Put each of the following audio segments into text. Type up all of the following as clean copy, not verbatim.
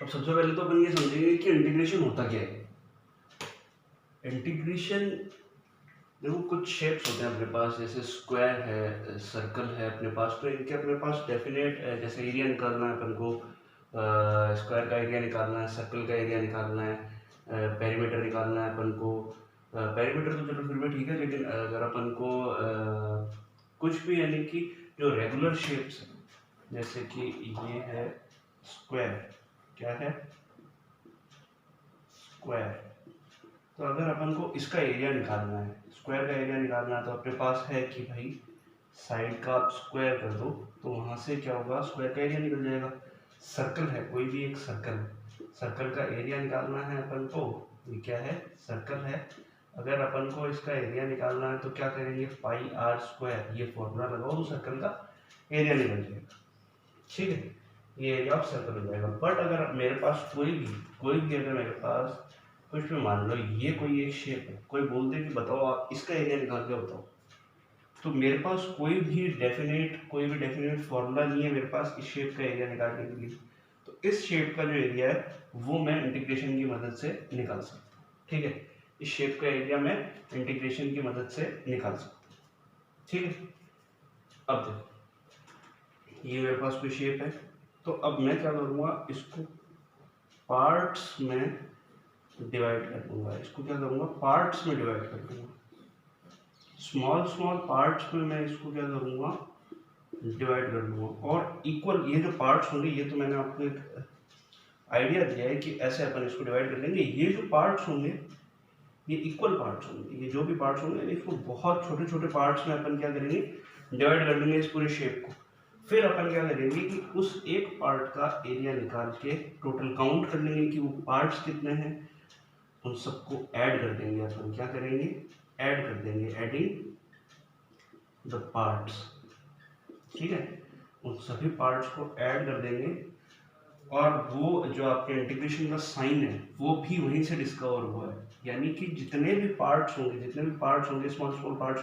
सबसे पहले तो अपन ये समझेंगे कि इंटीग्रेशन होता क्या है। इंटीग्रेशन, देखो कुछ शेप्स होते हैं अपने पास, जैसे स्क्वायर है, सर्कल है अपने पास, तो इनके अपने पास डेफिनेट, जैसे एरिया निकालना है अपन को, स्क्वायर का एरिया निकालना है, सर्कल का एरिया निकालना है, पेरीमीटर निकालना है अपन को। पेरीमीटर तो चलो फिर भी ठीक है, लेकिन अगर अपन को कुछ भी, यानी कि जो रेगुलर शेप्स हैं, जैसे कि ये है स्क्वायर, क्या है स्क्वायर, तो अगर अपन को इसका एरिया निकालना है, स्क्वायर का एरिया निकालना है, तो अपने पास है कि भाई साइड का आप स्क्वायर कर दो तो वहां से क्या होगा, स्क्वायर का एरिया निकल जाएगा। सर्कल है, कोई भी एक सर्कल, सर्कल का एरिया निकालना है अपन को, ये क्या है सर्कल है। अगर अपन को इसका एरिया निकालना है तो क्या करेंगे, पाई आर स्क्वायर, ये फॉर्मूला लगाओ तो सर्कल का एरिया निकल जाएगा, ठीक है, ये एरिया ऑफ सर्कल हो जाएगा। बट अगर मेरे पास कोई भी अगर मेरे पास कुछ भी, मान लो ये कोई एक शेप है, कोई बोल दे कि बताओ आप इसका एरिया निकाल के बताओ, तो मेरे पास कोई भी डेफिनेट फॉर्मूला नहीं है मेरे पास इस शेप का एरिया निकालने के लिए। तो इस शेप का जो एरिया है वो मैं इंटीग्रेशन की मदद से निकाल सकता हूँ, ठीक है, इस शेप का एरिया मैं इंटीग्रेशन की मदद से निकाल सकता हूँ, ठीक है। अब देखो ये मेरे पास कोई शेप है, तो अब मैं क्या करूँगा, इसको पार्ट्स में डिवाइड कर दूंगा, इसको क्या करूँगा, पार्ट्स में डिवाइड कर दूंगा, स्मॉल पार्ट्स में मैं इसको क्या करूँगा, डिवाइड कर दूंगा। और इक्वल, ये जो पार्ट्स होंगे, ये तो मैंने आपको एक आइडिया दिया है कि ऐसे अपन इसको डिवाइड कर लेंगे। ये जो पार्ट्स होंगे ये इक्वल पार्ट्स होंगे, ये जो भी पार्ट्स होंगे इसको बहुत छोटे छोटे पार्ट्स में अपन क्या करेंगे, डिवाइड कर देंगे इस पूरे शेप को। फिर अपन क्या करेंगे कि उस एक पार्ट का एरिया निकाल के टोटल काउंट कर लेंगे कि वो पार्ट्स कितने हैं, उन सबको ऐड कर देंगे। अपन क्या करेंगे, ऐड कर देंगे, एडिंग द पार्ट्स, ठीक है, उन सभी पार्ट्स को ऐड कर देंगे। और वो जो आपके इंटीग्रेशन का साइन है वो भी वहीं से डिस्कवर हुआ है, यानी कि जितने भी पार्ट्स होंगे स्मॉल पार्ट्स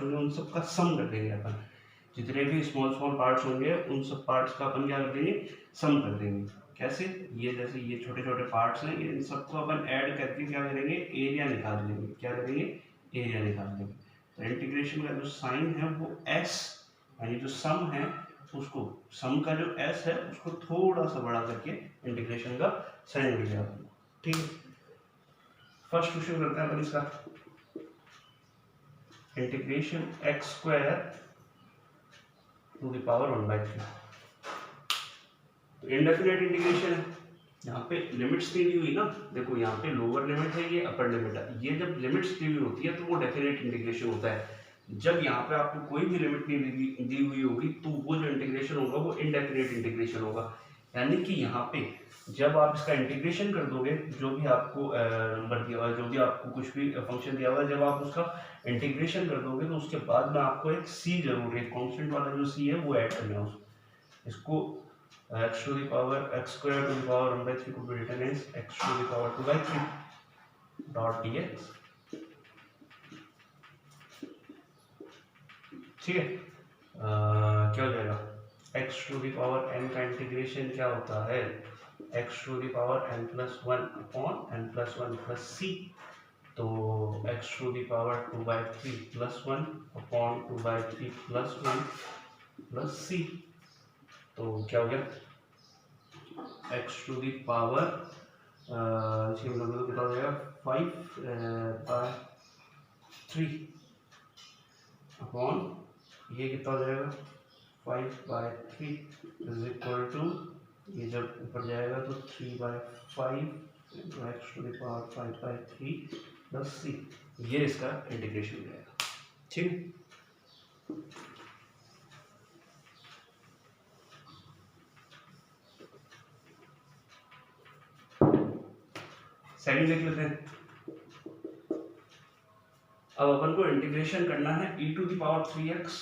होंगे, उन सब का सम कर देंगे अपन। जितने भी स्मॉल पार्ट्स होंगे उन सब पार्ट्स का अपन क्या कर देंगे, सम कर देंगे। कैसे, ये जैसे ये छोटे छोटे पार्ट्स हैं, ये इन सबको अपन ऐड करके क्या करेंगे, एरिया निकाल लेंगे, क्या करेंगे, एरिया निकाल लेंगे। तो इंटीग्रेशन का जो साइन है वो एस, यानी जो सम है उसको, सम का जो एस है उसको थोड़ा सा बड़ा करके इंटीग्रेशन का साइन मिल जाएगा, ठीक है। फर्स्ट क्वेश्चन करते हैं अपन इसका, integration x square to the power 1/3। तो इनडेफिनेट इंटीग्रेशन है, यहाँ पे लिमिट्स नहीं दी हुई ना, देखो यहाँ पे लोअर लिमिट है, ये अपर लिमिट है। ये जब लिमिट्स दी हुई होती है तो वो डेफिनेट इंटीग्रेशन होता है। जब यहाँ पे आपको कोई भी लिमिट नहीं दी हुई होगी तो वो जो इंटीग्रेशन होगा वो इनडेफिनेट इंटीग्रेशन होगा। यानी कि यहाँ पे जब आप इसका इंटीग्रेशन कर दोगे, जो भी आपको नंबर दिया हुआ है, जो भी आपको कुछ भी फंक्शन दिया हुआ है, जब आप उसका इंटीग्रेशन कर दोगे तो उसके बाद में आपको एक सी जरूर है, कॉन्स्टेंट वाला जो सी है वो ऐड करना है इसको। x to the power x square to the power 1/3 could be written as x to the power 2/3 dot dx, ठीक है। क्या हो जाएगा, x to the power n का इंटीग्रेशन क्या होता है, x to the power n plus 1 upon n plus 1 plus c, तो x to the power 2/3 plus 1 upon 2/3 plus 1 plus c, तो क्या हो गया, x to the power इसके मतलब तो कितना हो जाएगा, 5/3 अपॉन ये कितना हो जाएगा, 5/3 इज इक्वल टू, ये जब ऊपर जाएगा तो 3/5 x to the power 5/3 plus c, ये इसका इंटीग्रेशन हो जाएगा, ठीक। सेकंड देख लेते हैं। अब अपन को इंटीग्रेशन करना है e to the power 3x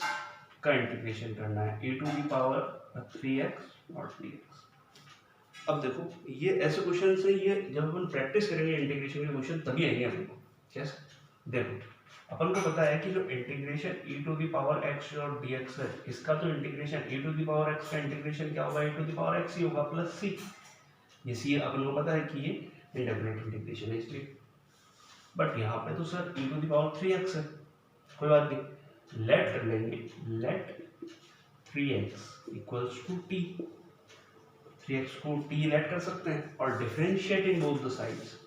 का इंटीग्रेशन करना है, e to the power 3x और 3x। अब देखो ये ऐसे क्वेश्चन से, ये जब अपन प्रैक्टिस करेंगे इंटीग्रेशन के क्वेश्चन तभी आएंगे अपन को। कैसे, देखो अपन को पता है कि जो integration e to the power x और dx है, इसका तो integration e to the power x का इंटीग्रेशन क्या होगा, e to the power x ही होगा प्लस c। ये सी अपन को पता है कि ये इंडेफिनेट इंटीग्रेशन है इसलिए। बट यहाँ पे तो sir e to the power 3x है, कोई बात नहीं, लेट कर लेंगे, late 3x equals to t, 3x को t लेट कर सकते हैं और differentiating both the sides,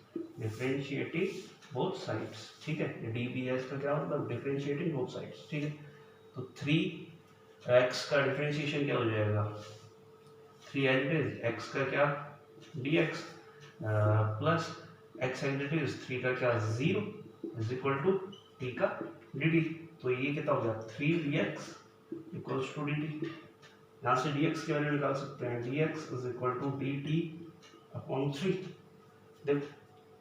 differentiating both sides, ठीक है। डी बी एस का क्या मतलब डिफरेंशिएटिंग बोथ साइड्स, ठीक है। तो 3x का डिफरेंशिएशन क्या हो जाएगा, 3 एज इट इज, x का क्या dx plus x as it is 3 का क्या 0 इज इक्वल टू t का dt। तो ये कितना हो गया 3dx इक्वल्स टू dt। यहाँ से dx की वैल्यू निकाल सकते हैं, dx is equal to dt upon 3। देख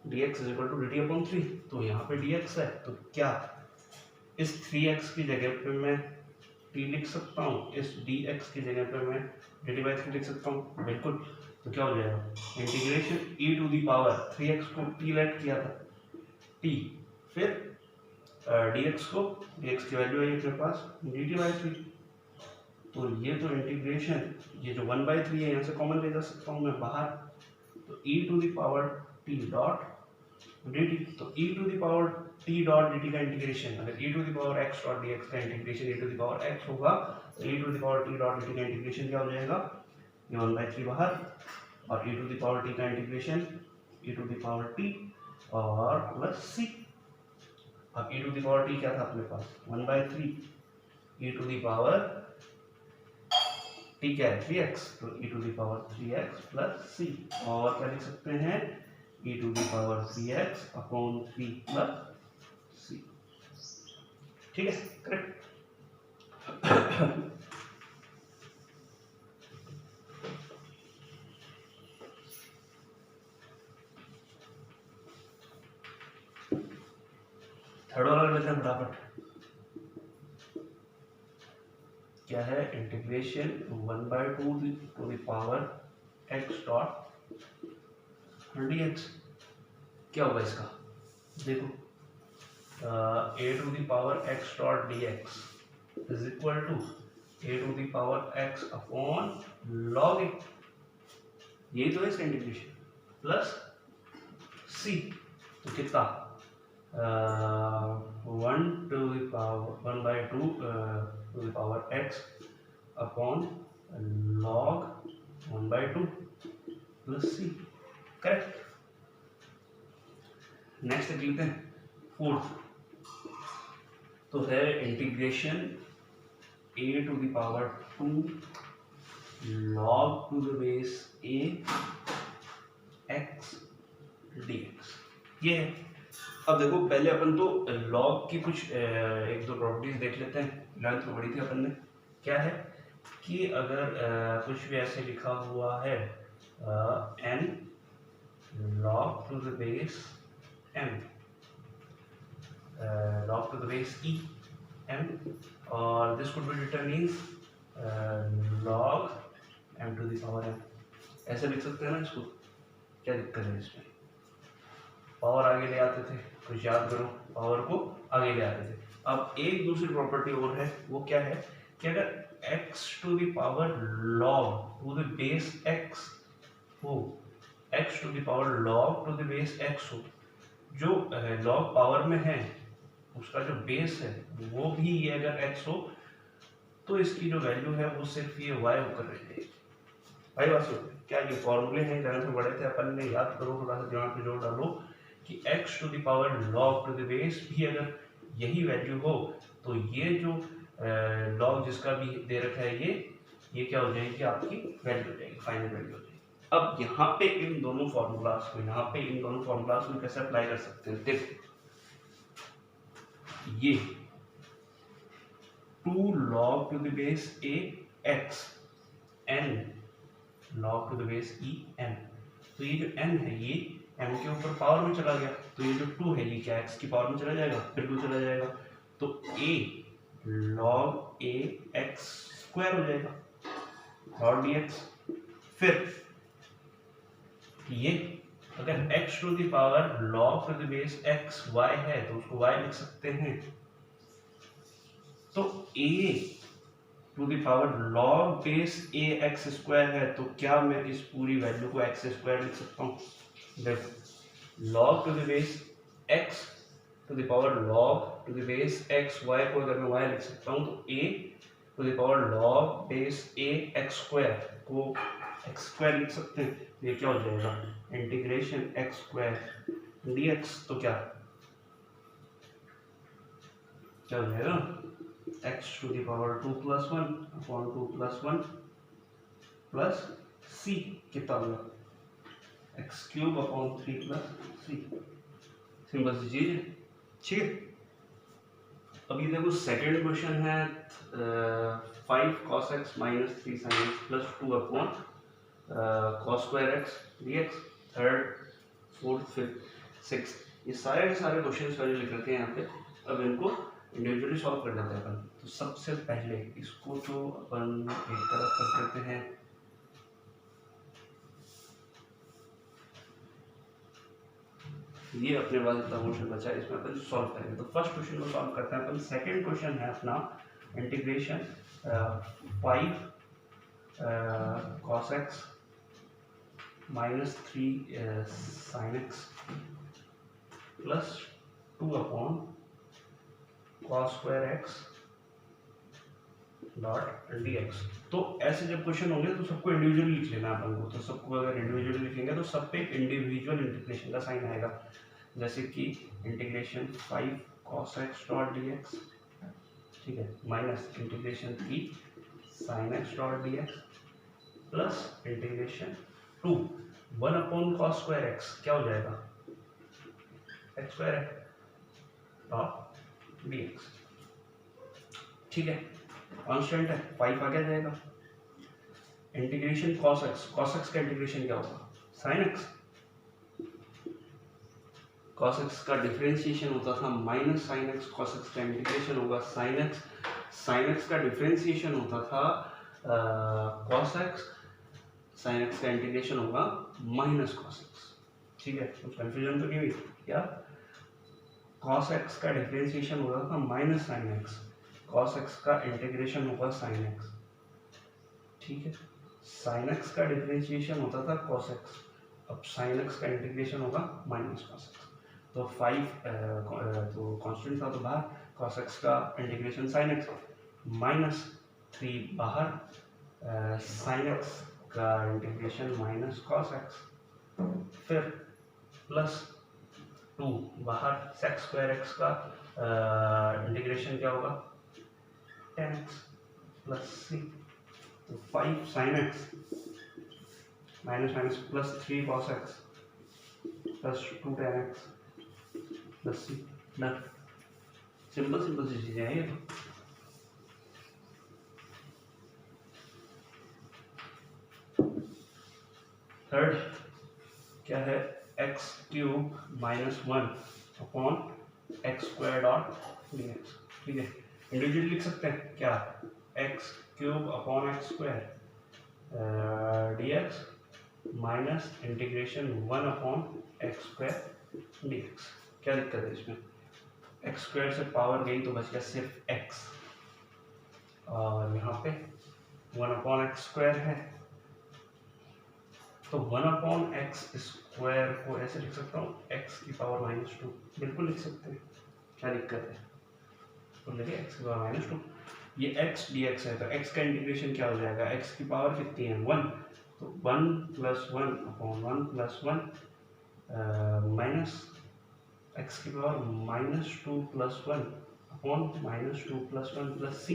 dx is equal to dt upon 3, तो यहाँ पे dx है तो क्या इस 3x की जगह पे मैं t लिख सकता हूँ, इस dx की जगह पे मैं dt/3 लिख सकता हूँ, बिल्कुल। तो क्या हो जाएगा integration e to the power 3x को t लेट किया था t, फिर dx को, dx की वैल्यू है अपने पास dt/3। तो ये तो इंटीग्रेशन, ये जो 1/3 है यहाँ से कॉमन ले जा सकता हूँ मैं बाहर, तो e to the power t dot dt। तो e to the power t dot dt का इंटीग्रेशन, अगर e to the power x dot dx का integration e to the power x होगा तो e to the power t dot dt का integration क्या हो जाएगा, ये 1/3 बाहर, और e to the power t का integration e to the power t और प्लस c। अब e to the power t क्या था अपने पास 1/3, e to the power t क्या है 3x, तो e to the power 3x plus c, और क्या लिख सकते हैं e to the power 3x upon 3 plus c, ठीक है, करेक्ट। थर्ड वाला लेते हैं फटाफट, क्या है integration 1/2 to the power x dot dx। क्या होगा इसका, देखो a to the power x dot dx is equal to a to the power x upon log a, यही तो है इसका इंटीग्रेशन, प्लस c, तो कितना 1 to the power 1/2 to the power x upon log 1/2 plus c, correct. Next देख लेते हैं fourth, तो है integration a to the power 2 log to the base a x dx, ये है। अब देखो पहले अपन तो log की कुछ एक दो प्रॉपर्टीज देख लेते हैं, 11th में पढ़ी थी अपन ने। क्या है कि अगर कुछ भी ऐसे लिखा हुआ है n log to the base m, log to the base e m, और this could be written is log m to the power m, ऐसे लिख सकते हैं ना इसको, क्या दिक्कत है इसमें, पावर आगे ले आते थे, कुछ याद करो, पावर को आगे ले आते थे। अब एक दूसरी प्रॉपर्टी और है, वो क्या है कि अगर x to the power log to the base x हो, x to the power log to the base x हो, जो log पावर में है उसका जो बेस है वो भी ये अगर x हो, तो इसकी जो वैल्यू है वो सिर्फ ये y होकर रह जाएगी। भाई बात सुन, क्या ये फॉर्मूले हैं, जहाँ से बड़े थे अपन ने, याद करो, थोड़ा सा दिमाग में जोड़ डालो कि x to the power log to the base भी अगर यही वैल्यू हो, तो ये जो log जिसका भी दे रखा है ये क्या हो जाएगी, आपकी वैल्यू हो जाएगी, फाइनल वैल्यू हो जाएगी। अब यहाँ पे इन दोनों फॉर्मूलाज को कैसे अप्लाई कर सकते हैं, देखो ये 2 log to the base a x n log to the base e m, तो ये जो n है ये m के ऊपर पावर में चला गया, तो ये जो 2 है ये क्या x की पावर में चला जाएगा, बिल्कुल चला जाएगा, तो a log a x square हो जाएगा और dx। फिर ये अगर x to the power log to the base x y है तो उसको y लिख सकते हैं, तो a to the power log base a x square है, तो क्या मैं इस पूरी वैल्यू को एक्स स्क्वायर लिख सकता हूँ? देखो log to the base x to the power log to the base x, y को अगर मैं वाई लिख सकता हूँ तो a to the power log base a x square को एक्स स्क्वायर लिख सकते हैं। ये क्या हो जाएगा? Integration x square d x, तो क्या हो जाएगा? X to the power 2 + 1 upon 2 + 1 plus c, कितना होगा? एक्स क्यूब अपॉन 3 + सी। सिंपल सी चीज है, ठीक है। अभी देखो सेकंड क्वेश्चन है 5 cos x - 3 sin x + 2 upon cos square x dx। Third, fourth, fifth, six, ये सारे क्वेश्चन पहले लिख रखे हैं यहाँ पे। अब इनको इंडिविजुअली सॉल्व कर लेते हैं अपन। तो सबसे पहले इसको तो अपन एक तरफ कर देते हैं, ये अपने पास इतना क्वेश्चन बचा है, इसमें अपन सॉल्व करेंगे। तो फर्स्ट क्वेश्चन को सॉल्व करते हैं अपन। सेकंड क्वेश्चन है अपना integration 5 cos x - 3 sin x + 2 upon cos square x dot dx। तो ऐसे जब क्वेश्चन होंगे तो सबको इंडिविजुअली लिख लेना अपन को। तो सबको अगर इंडिविजुअली लिखेंगे तो सब पे इंडिविजुअल इंटीग्रेशन का साइन आएगा। जैसे कि integration 5 cos x dot dx, ठीक है, minus integration 3 sin x dot dx plus integration 2 1 upon cos square x, क्या हो जाएगा? x स्क्वायर डॉट dx, ठीक है। कांस्टेंट है 5 आगे जाएगा। इंटीग्रेशन cos x का इंटीग्रेशन क्या होगा? sin x। cos x का डिफरेंशिएशन होता था minus sin x, cos x का इंटीग्रेशन होगा sin x। sin x का डिफरेंशिएशन होता था cos x, sin x का इंटीग्रेशन होगा माइनस cos x, ठीक है। कुछ कंफ्यूजन तो नहीं हुई क्या? cos x का डिफरेंशिएशन होता था minus sin x, cos x का इंटीग्रेशन होगा sin x, ठीक है। sin x का डिफरेंशिएशन होता था cos x, अब sin x का इंटीग्रेशन होगा माइनस cos x। तो 5 तो कांस्टेंट था तो बाहर, cos x का इंटीग्रेशन sin x माइनस 3 बाहर, sin x का इंटीग्रेशन माइनस cos x, फिर प्लस 2 बाहर, sec स्क्वायर x का इंटीग्रेशन क्या होगा? 10x plus c। तो 5 sin x minus minus plus 3 cos x plus 2 tan x plus c। Done. Simple सी चीजें हैं ये तो। थर्ड क्या है? x cube -1 upon x square dot dx, ठीक है। इंडिविजुअली लिख सकते हैं क्या? x cube upon x square dx minus integration 1 upon x square dx। क्या दिक्कत है इसमें? एक्स स्क्वायर से पावर गई तो बच गया सिर्फ x, और यहाँ पे 1 अपॉन एक्स स्क्वायर है, तो 1 अपॉन एक्स स्क्वायर को ऐसे लिख सकता हूँ x की पावर -2, बिल्कुल लिख सकते हैं, क्या दिक्कत है? तो देखिए x की पावर -2, ये x dx है, तो x का इंटीग्रेशन क्या हो जाएगा? x की पावर कितनी है? 1, तो 1 + 1 अपॉन 1 + 1 माइनस x की पावर -2 + 1 अपॉन -2 + 1 प्लस c।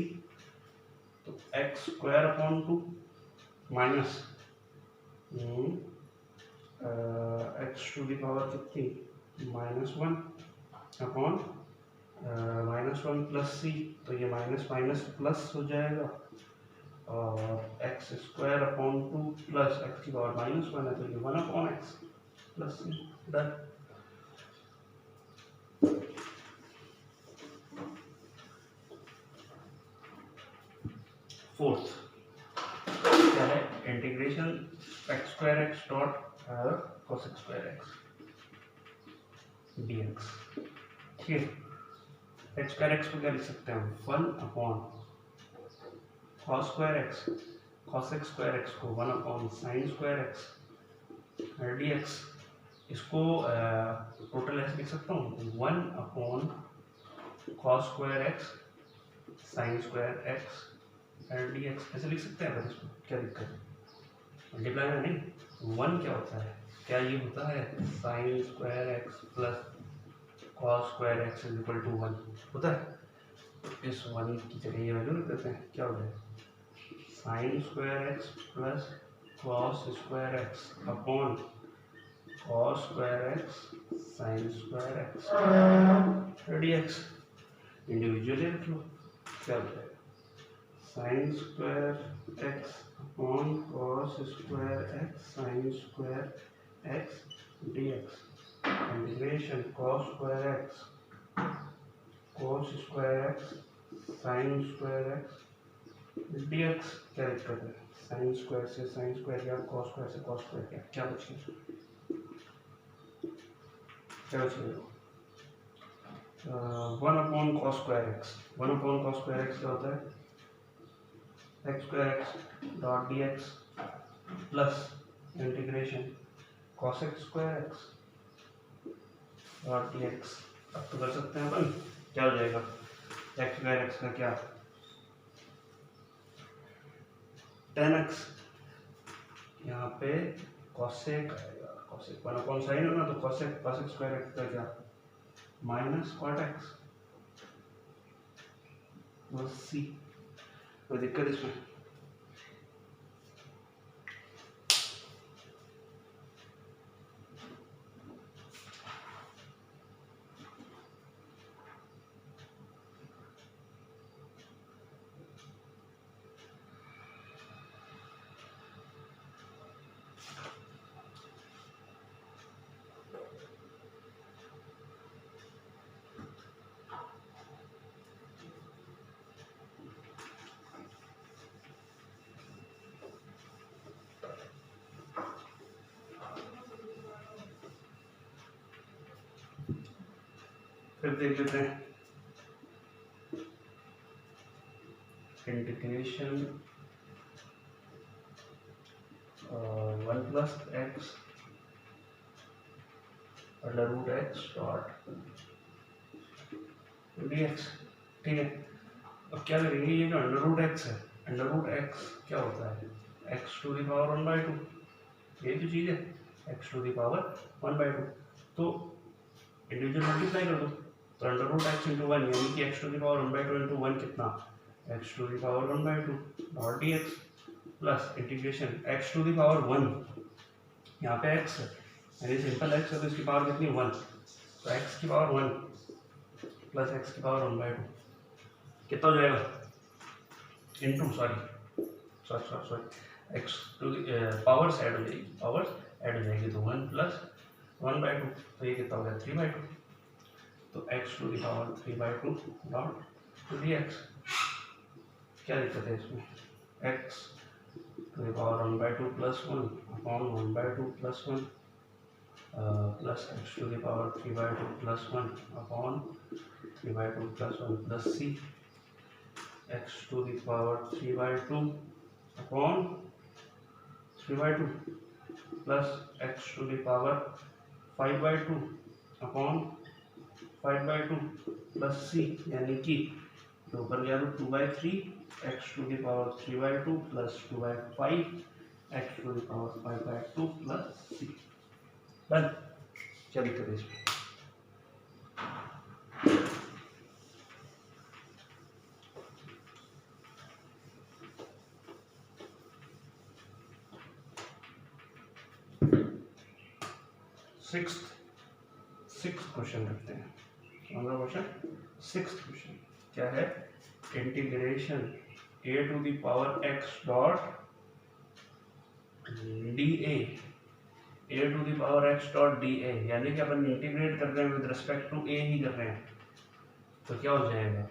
तो x square upon 2 minus x to the power कितनी? -1 अपॉन -1 प्लस c। तो ये माइनस माइनस प्लस हो जाएगा, और x square upon 2 plus x की पावर -1 है, तो ये 1 upon x plus c। Done. Fourth क्या है? Integration x square x dot cos x square x dx, ठीक है। एक्स स्क्वायर एक्स को क्या लिख सकते हैं? 1 upon cos square x, cos x square x को 1 upon sine square x d x, इसको टोटल ऐसे लिख सकता हूँ 1 upon cos square x sign square x d x, ऐसे लिख सकते हैं। पर इसको क्या दिक्कत है, मल्टीप्लाई में नहीं। 1 क्या होता है, क्या ये होता है sine square x plus cos square x is equal to 1 होता है। इस 1 की जगह ये वैल्यू लिख देते हैं, क्या हो जाएगा sign square x plus cos square x upon cos square x sign square x d x. Individually रख लो, क्या हो जाएगा sign square x upon cos square x sign square x d x, integration cos square x sign square x d x. क्या दिक्कत है, sine square से sine square गया, cos square से कॉस स्क्वायर गया, क्या बच गया, क्या बच गया 1 upon cos square x. 1 upon cos square x क्या होता है x square x dot d x plus integration cos x square x dot d x. अब तो कर सकते हैं अपन, क्या हो जाएगा एक्स स्क्वायर एक्स का क्या 10x, यहाँ पे कॉसेक आएगा, कॉसेक 1 अपॉन साइन होना तो कॉसेक स्क्वायर एक्स का क्या माइनस कॉट एक्स, बस सी। कोई दिक्कत इसमें, फिर देख लेते हैं integration 1 plus x under root x dot d x. ठीक है, अब क्या करेंगे, ये जो अंडर रूट एक्स है, अंडर रूट एक्स क्या होता है एक्स टू द पावर 1/2, यही तो चीज़ है एक्स टू द पावर 1/2। तो इंडिविजुअल मल्टीप्लाई कर दो, तो अंडर रूट एक्स इंटू 1 यानी कि x to the power 1/2 into 1 कितना x to the power 1/2 dot d x plus integration x to the power 1, यहाँ पे एक्स है यानी सिंपल एक्स है तो इसकी पावर कितनी 1, तो एक्स की पावर 1 प्लस एक्स की पावर 1/2 कितना हो जाएगा into sorry x two powers add हो जाएगी, पावर्स ऐड हो जाएगी तो 1 प्लस 1/2, तो ये कितना हो गया 3/2, तो x to the power 3/2 dot d x. क्या दिक्कत है इसमें, x to the power 1/2 plus 1 upon 1/2 plus 1 plus x to the power 3/2 plus 1 upon 3/2 plus 1 plus c x to the power 3/2 upon 3/2 plus x to the power 5/2 upon 5/2 plus c यानी कि जो ऊपर गया तो 2/3 x to the power 3/2 plus 2/5 x to the power 5/2 plus c. Done, क्या दिक्कत है इसमें, सिक्स्थ क्वेश्चन रखते हैं। हमारा क्वेश्चन सिक्स्थ क्वेश्चन क्या है, integration a to the power x dot d a to the power x dot d a, यानी कि अपन इंटीग्रेट कर रहे हैं विद रिस्पेक्ट टू ए ही कर रहे हैं, तो क्या हो जाएगा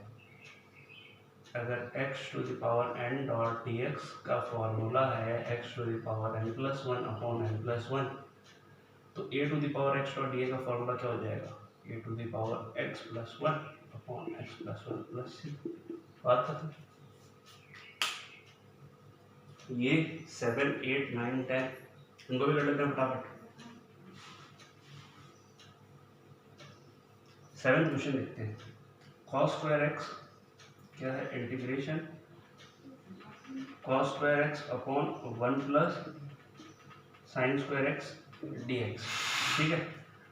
अगर x to the power n dot d x का फॉर्मूला है x to the power n plus 1 upon n plus 1, तो a to the power x dot d ए का फॉर्मूला क्या हो जाएगा a to the power x plus 1 upon x plus 1 plus c. बात खत्म। ये 7, 8, 9, 10 इनको भी कर लेते हैं फटाफट। 7 क्वेश्चन देखते हैं। cos स्क्वायर एक्स क्या है, integration cos square x upon 1 plus sign square x dx। ठीक है,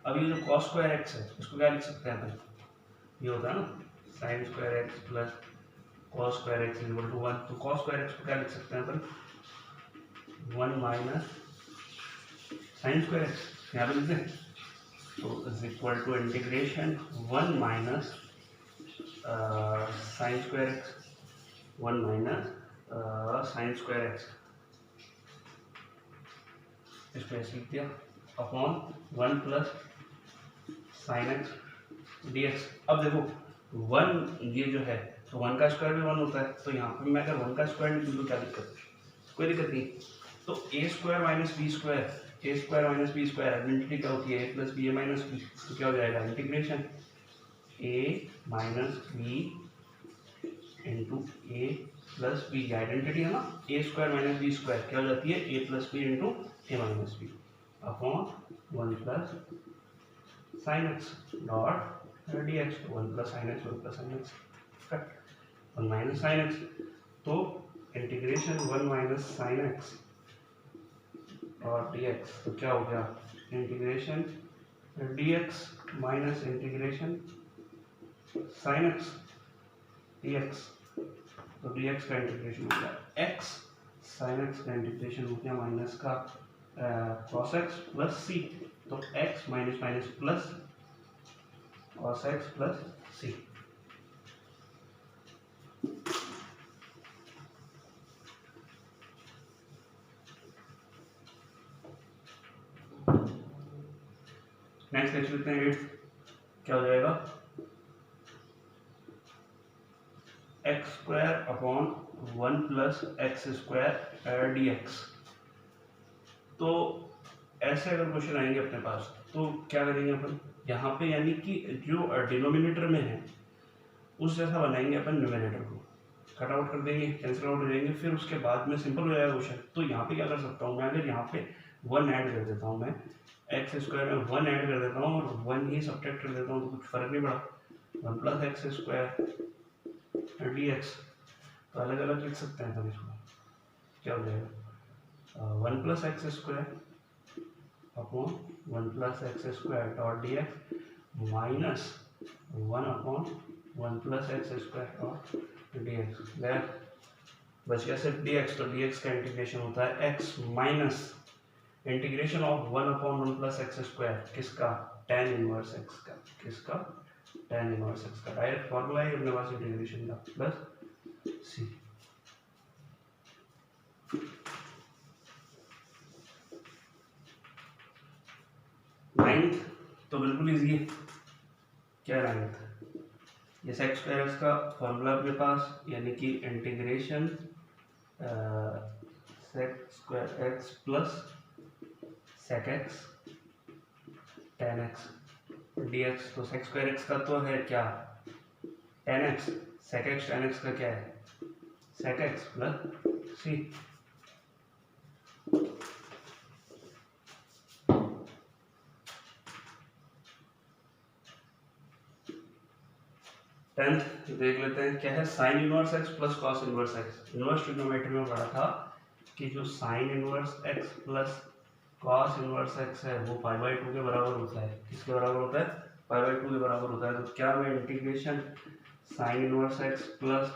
अब ये जो cos स्क्वायर एक्स है इसको क्या लिख सकते हैं अपन, ये होता है ना sine square x plus cos square x equal to 1। तो cos स्क्वायर एक्स को क्या लिख सकते हैं अपन, 1 माइनस साइन स्क्वायर एक्स, यहाँ पे लिखते हैं। तो is equal to integration 1 minus sine square x, 1 minus sine square x, इसको ऐसे लिख दिया, upon 1 plus sine x dx। अब देखो 1 ये जो है तो 1 का स्क्वायर भी 1 होता है, तो यहाँ पे मैं अगर 1 का स्क्वायर निकाल दूँ क्या दिक्कत, कोई दिक्कत नहीं। तो a square minus b square, a square minus b square identity क्या होती है, a plus b a minus b, तो क्या हो जाएगा integration a minus b into a plus b, identity है ना, a square minus b square क्या हो जाती है, a plus b into a minus b upon 1 plus sine x dot d x. 1 plus sine x, 1 plus sine x cut 1 minus sine x, तो integration 1 minus sine x और dx, तो क्या हो गया integration dx minus integration sign x dx। तो dx का integration हो गया x, साइन एक्स का इंटीग्रेशन हो गया माइनस का cos x प्लस c। तो x minus minus plus cos x plus c। Next देख लेते हैं 8 क्या हो जाएगा, x square upon 1 plus x square dx। तो ऐसे अगर क्वेश्चन आएंगे अपने पास तो क्या करेंगे अपन, यहाँ पे यानी कि जो डिनोमिनेटर में है उस जैसा बनाएंगे अपन न्यूमिनेटर को, कट आउट कर देंगे, कैंसिल आउट हो जाएंगे, फिर उसके बाद में सिंपल हो जाएगा क्वेश्चन। तो यहाँ पे क्या कर सकता हूँ मैं, अगर यहाँ पे 1 ऐड कर देता हूँ, मैं एक्स स्क्वायर में 1 ऐड कर देता हूँ और 1 ही सब्ट्रैक्ट कर देता हूँ तो कुछ फर्क नहीं पड़ा। 1 प्लस एक्स स्क्वायर dx, तो अलग अलग लिख सकते हैं तब इसको, क्या हो जाएगा 1 plus x square upon 1 plus x square dot dx minus 1 अपॉन 1 plus x square dot dx। बच गया सिर्फ dx, तो dx का इंटीग्रेशन होता है x माइनस इंटीग्रेशन ऑफ 1 अपॉन 1 प्लस एक्स स्क्वायर, किसका, tan इनवर्स x का, किसका tan इनवर्स x का। डायरेक्ट फॉर्मूला है अपने पास इंटीग्रेशन का, प्लस c। नाइन्थ तो बिल्कुल इजी है, क्या नाइन्थ, ये सेक स्क्वायर का फॉर्मूला अपने पास, यानी कि integration sec square x plus sec x tan x d x. तो सेक स्क्वायर एक्स का तो है क्या tan x, sec x tan x का क्या है sec x plus c. Tenth देख लेते हैं क्या है, sine inverse x plus cos inverse x. Inverse trigonometry में पढ़ा था कि जो sine inverse x plus cos inverse x है वो पाई बाई 2 के बराबर होता है। किसके बराबर होता है, पाई बाई 2 के बराबर होता है। तो क्या मैं integration sign inverse x plus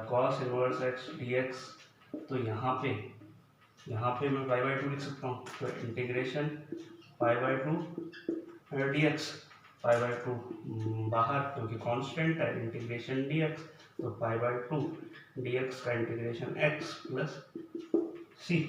cos inverse x dx, तो यहाँ पे मैं पाई बाई 2 लिख सकता हूँ। तो integration pi by 2 dx, pi by 2 बाहर क्योंकि कांस्टेंट है, इंटीग्रेशन dx, तो पाई बाई 2 dx का इंटीग्रेशन x प्लस c।